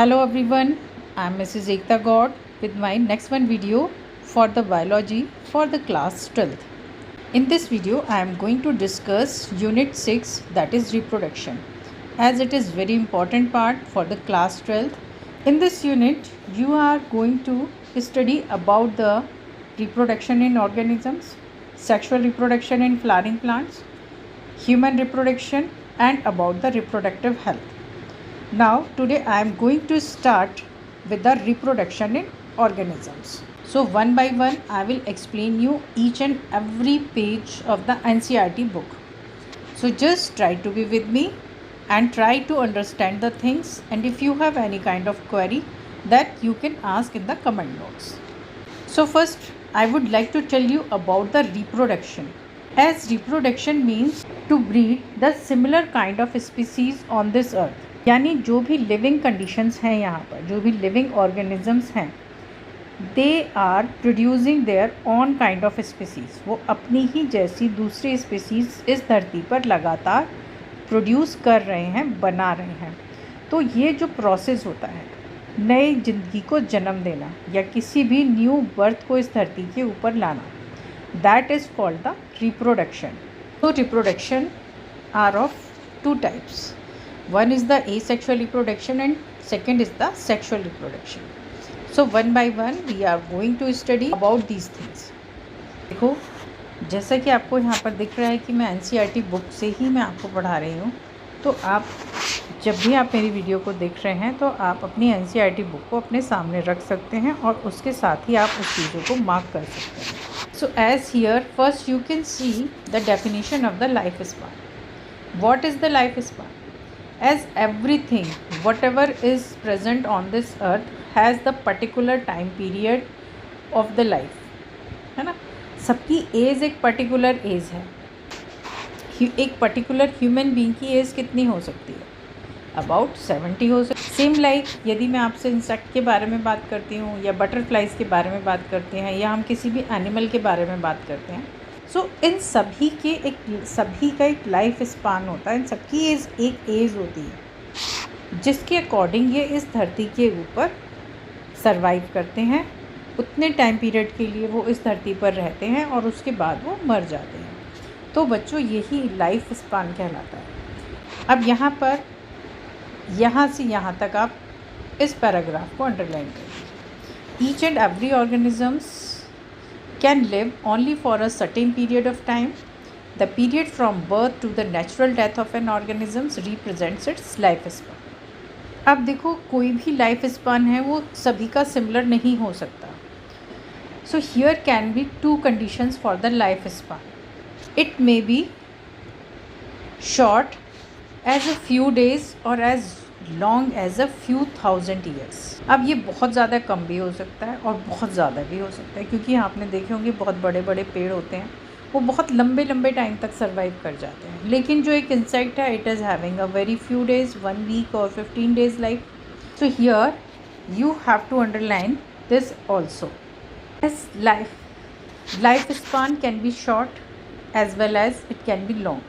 Hello everyone, I am Mrs. Ekta God with my next one video for the biology for the class 12th. In this video I am going to discuss unit 6, that is reproduction, as it is very important part for the class 12th. In this unit you are going to study about the reproduction in organisms, sexual reproduction in flowering plants, human reproduction and about the reproductive health. Now today I am going to start with the reproduction in organisms. So one by one I will explain you each and every page of the NCERT book. So just try to be with me and try to understand the things, and if you have any kind of query that you can ask in the comment box. So first I would like to tell you about the reproduction. As reproduction means to breed the similar kind of species on this earth. यानी जो भी living conditions हैं यहाँ पर, जो भी living organisms हैं, they are producing their own kind of species. वो अपनी ही जैसी दूसरी स्पीसीज़ इस धरती पर लगातार प्रोड्यूस कर रहे हैं, बना रहे हैं. तो ये जो प्रोसेस होता है नई ज़िंदगी को जन्म देना या किसी भी न्यू बर्थ को इस धरती के ऊपर लाना, that is called the reproduction. तो reproduction are of two types. One is the asexual reproduction and second is the sexual reproduction. So one by one we are going to study about these things. देखो, जैसा कि आपको यहाँ पर दिख रहा है कि मैं NCERT बुक से ही मैं आपको पढ़ा रही हूँ, तो आप जब भी आप मेरी वीडियो को देख रहे हैं तो आप अपनी NCERT बुक को अपने सामने रख सकते हैं और उसके साथ ही आप उस चीज़ों को मार्क कर सकते हैं. So as here first you can see the definition of the lifespan. What is the lifespan? As everything whatever is present on this earth has the particular time period of the life, है ना. सबकी as एक particular age है. एक particular human being की as कितनी हो सकती है? अबाउट 70 हो सकती. सेम लाइक यदि मैं आपसे इंसेक्ट के बारे में बात करती हूँ या बटरफ्लाइज के बारे में बात करते हैं या हम किसी भी एनिमल के बारे में बात करते हैं, सो इन सभी का एक लाइफ स्पान होता है. इन सबकी एक एज होती है जिसके अकॉर्डिंग ये इस धरती के ऊपर सरवाइव करते हैं. उतने टाइम पीरियड के लिए वो इस धरती पर रहते हैं और उसके बाद वो मर जाते हैं. तो बच्चों यही लाइफ स्पान कहलाता है. अब यहाँ पर यहाँ से यहाँ तक आप इस पैराग्राफ को अंडरलाइन करें. Each and every organisms can live only for a certain period of time. The period from birth to the natural death of an organism represents its lifespan. अब देखो, कोई भी लाइफ स्पान है वो सभी का सिमिलर नहीं हो सकता. So here can be two conditions for the life span. It may be short as a few days or as long as a few thousand years. अब ये बहुत ज़्यादा कम भी हो सकता है और बहुत ज़्यादा भी हो सकता है, क्योंकि आपने देखे होंगे बहुत बड़े बड़े पेड़ होते हैं, वो बहुत लंबे लंबे टाइम तक सर्वाइव कर जाते हैं. लेकिन जो एक इंसेक्ट है, it is having a very few days, 1 week और 15 days life. So here you have to underline this also. As life span can be short as well as it can be long.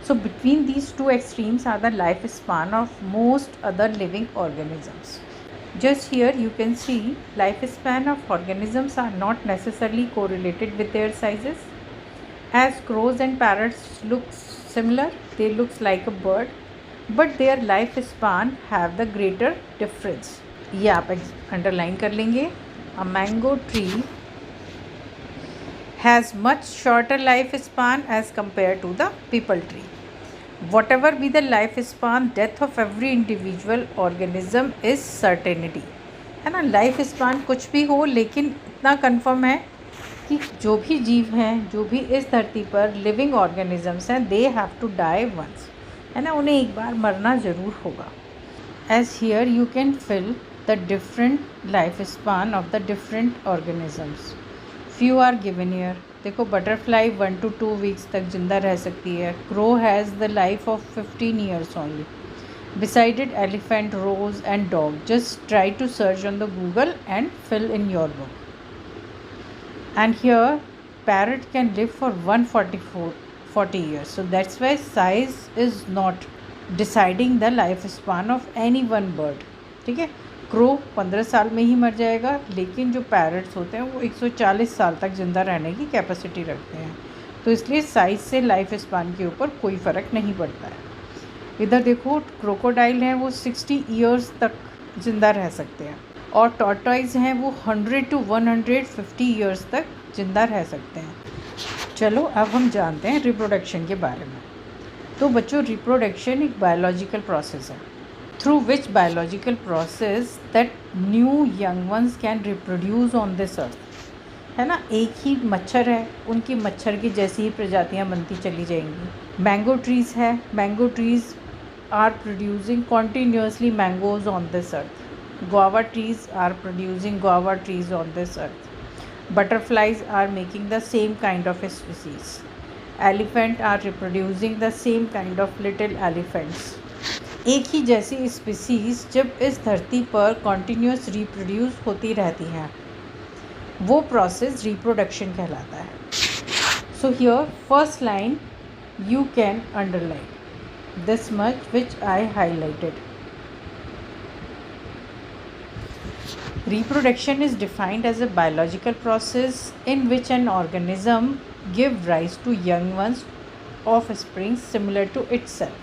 So between these two extremes are the lifespan of most other living organisms. Just here you can see lifespan of organisms are not necessarily correlated with their sizes. As crows and parrots look similar, they look like a bird, but their lifespan have the greater difference. ये आप underline कर लेंगे. A mango tree has much shorter lifespan as compared to the peepal tree. Whatever be the lifespan, death of every individual organism is certainty. है ना. Life span कुछ भी हो, लेकिन इतना कंफर्म है कि जो भी जीव हैं, जो भी इस धरती पर लिविंग ऑर्गेनिजम्स हैं, they have to die once, है ना. उन्हें एक बार मरना ज़रूर होगा. As here you can fill the different life span of the different organisms. Few are given here. देखो, बटरफ्लाई 1 to 2 वीक्स तक ज़िंदा रह सकती है. Crow has the life of 15 years only. Besides elephant, rose and dog. Just try to search on the Google and fill in your book. And here parrot can live for 140 years. So that's why size is not deciding the lifespan of any one bird. ठीक है। Crow 15 साल में ही मर जाएगा, लेकिन जो parrots होते हैं वो 140 साल तक ज़िंदा रहने की कैपेसिटी रखते हैं। तो इसलिए साइज़ से लाइफ स्पान के ऊपर कोई फ़र्क नहीं पड़ता है। इधर देखो, क्रोकोडाइल हैं वो 60 ईयर्स तक ज़िंदा रह सकते हैं, और टॉर्टॉइज हैं वो 100 to 150 ईयर्स तक ज़िंदा रह सकते हैं। चलो अब हम जानते हैं रिप्रोडक्शन के बारे में। तो बच्चों, रिप्रोडक्शन एक बायोलॉजिकल प्रोसेस है through which biological process that new young ones can reproduce on this अर्थ, है ना। एक ही मच्छर है, उनकी मच्छर की जैसी ही प्रजातियां बनती चली जाएंगी। मैंगो ट्रीज़ है, mango trees are producing continuously mangoes on this earth. guava trees are producing guava trees on this earth. Butterflies are making the same kind of a species. Elephant are reproducing the same kind of little elephants. एक ही जैसी species जब इस धरती पर continuous reproduce होती रहती हैं, वो प्रोसेस रिप्रोडक्शन कहलाता है. So here first line you can underline this much which I highlighted. Reproduction is defined as a biological process in which an organism gives rise to young ones, offspring similar to itself.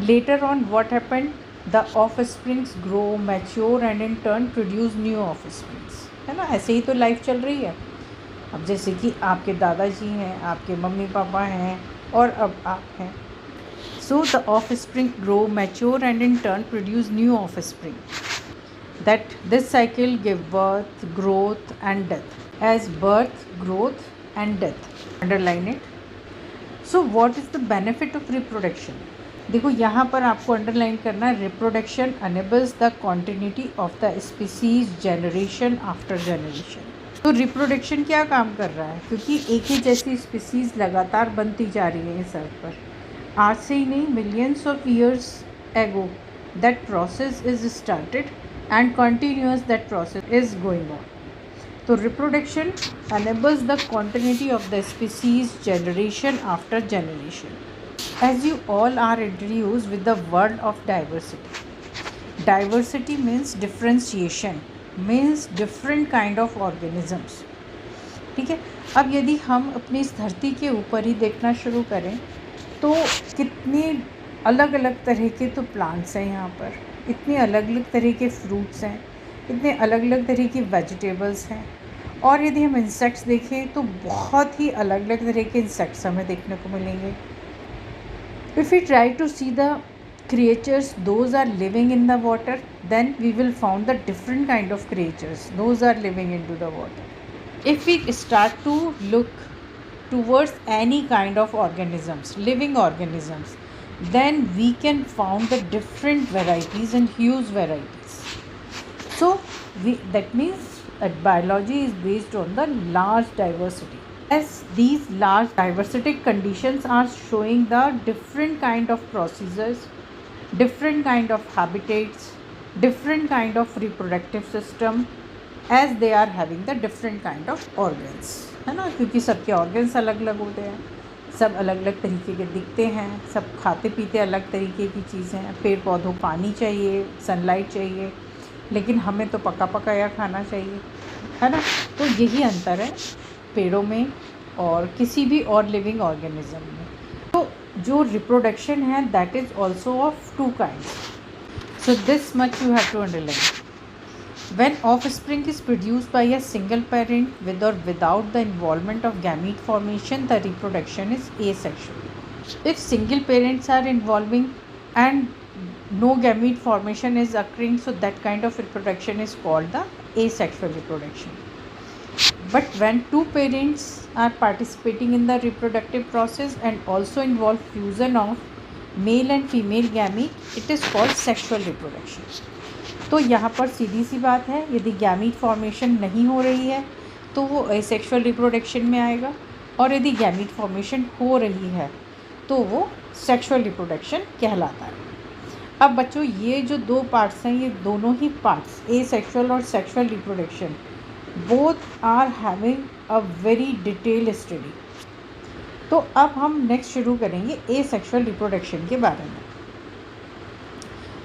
Later on, what happened? The offsprings grow, mature and in turn produce new offsprings. है ना, ऐसे ही तो life चल रही है. अब जैसे कि आपके दादाजी हैं, आपके मम्मी पापा हैं और अब आप हैं. So the offspring grow, mature and in turn produce new offspring. That this cycle give birth, growth and death. As birth, growth and death. Underline it. So what is the benefit of reproduction? देखो यहाँ पर आपको underline करना है, reproduction enables the continuity of the species generation after generation. तो reproduction क्या काम कर रहा है? क्योंकि एक ही जैसी स्पीसीज़ लगातार बनती जा रही है इस अर्थ पर. आज से ही नहीं, millions of years ago that process is started and continuous that process is going on. So reproduction enables the continuity of the species generation after generation. As you all are introduced with the word of diversity. Diversity means differentiation, means different kind of organisms. ठीक है. अब यदि हम अपनी इस धरती के ऊपर ही देखना शुरू करें तो कितने अलग अलग तरह के तो प्लांट्स हैं यहाँ पर, इतने अलग अलग तरह के फ्रूट्स हैं, इतने अलग अलग तरह की वेजिटेबल्स हैं. और यदि हम इंसेक्ट्स देखें तो बहुत ही अलग अलग तरह के इंसेक्ट्स हमें देखने को मिलेंगे. If we try to see the creatures those are living in the water, then we will found the different kind of creatures those are living into the water. If we start to look towards any kind of organisms, living organisms, then we can found the different varieties and huge varieties. So that means that biology is based on the large diversity. As these large diversity conditions are showing the different kind of procedures, different kind of habitats, different kind of reproductive system, as they are having the different kind of organs, है ना. क्योंकि सबके organs अलग अलग होते हैं, सब अलग अलग तरीके के दिखते हैं, सब खाते पीते अलग तरीके की चीज़ें हैं. पेड़ पौधों पानी चाहिए, सनलाइट चाहिए, लेकिन हमें तो पका पकाया खाना चाहिए, है ना. तो यही अंतर है पेड़ों में और किसी भी और लिविंग ऑर्गेनिज्म में. तो जो रिप्रोडक्शन है that is also of two kinds. So this much you have to underline. When offspring is produced by a single parent with or without the involvement of gamete formation, the reproduction is asexual. If single parents are involving and no gamete formation is occurring, so that kind of reproduction is called the asexual reproduction. But when two parents are participating in the reproductive process and also involve fusion of male and female gamete, it is called sexual reproduction. तो यहाँ पर सीधी सी बात है, यदि gamete formation नहीं हो रही है तो वो एसेक्सुअल रिप्रोडक्शन में आएगा, और यदि गैमीट फॉर्मेशन हो रही है तो वो सेक्सुअल रिप्रोडक्शन कहलाता है. अब बच्चों, ये जो दो पार्ट्स हैं, ये दोनों ही पार्ट्स, एसेक्सुअल और sexual reproduction, both are having a very detail study. तो अब हम नेक्स्ट शुरू करेंगे एसेक्सुअल रिप्रोडक्शन के बारे में.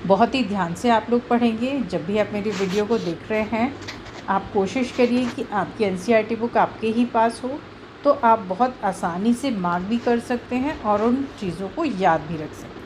बहुत ही ध्यान से आप लोग पढ़ेंगे। जब भी आप मेरी वीडियो को देख रहे हैं, आप कोशिश करिए कि आपकी एनसीईआरटी बुक आपके ही पास हो, तो आप बहुत आसानी से मार्क भी कर सकते हैं और उन चीज़ों को याद भी रख सकते हैं।